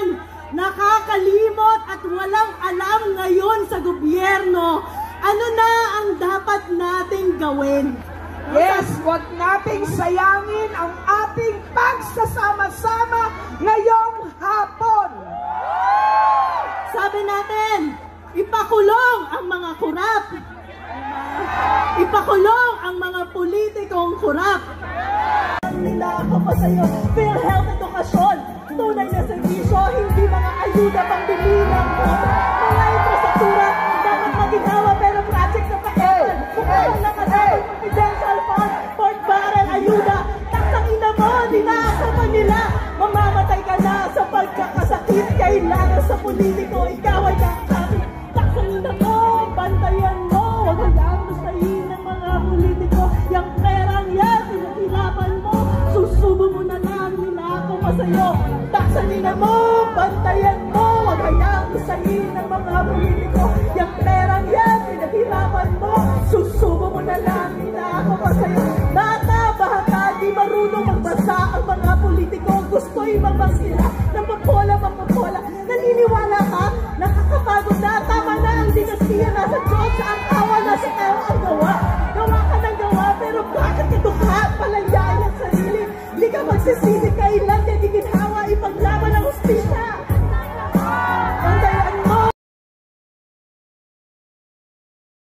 yan nakakalimot at walang alam ngayon sa gobyerno. Ano na ang dapat nating gawin? Yes, wag nating sayangin ang ating pagsasama-sama ngayong hapon. Sabi natin, ipakulong ang mga kurap. Ipakulong ang mga politikong kurap. Nila ako pa sa'yo, PhilHealth edukasyon, tunay na servisyo, hindi mga ayuda pang bililang mo. Mga infrastruktura, dapat maginawa pero project na pa-ewan. Kung lang dapat confidential fund, Fort Barrel, ayuda, taksang ina mo, dinaasapan nila. Mamamatay ka na sa pagkakasakit, kailangan sa politiko, ikaw ay kakapit. Taksang ina mo, bantayan mo, huwag hayaan gustahin ng mga politiko. Yang perang yan, pinaghirapan mo, susubo mo na lang, nila ako pa sa'yo. Taksang ina mo, bantayan mo, huwag hayaan gustahin ng mga politiko. Yang perang yan, pinaghirapan mo, susubo mo na lang, nila ako pa sa'yo. Bata, di marunong magbasa ang mga politiko, gusto'y mabang sila ng mapola. Naniniwala ka? Nakakapagod na, tama na ang dinastiya, nasa Diyos, ang awa, nasa ewa ang gawa. Gawa ka ng gawa, pero bakit ito ka? Palayain ang sarili, di ka magsisisi kailan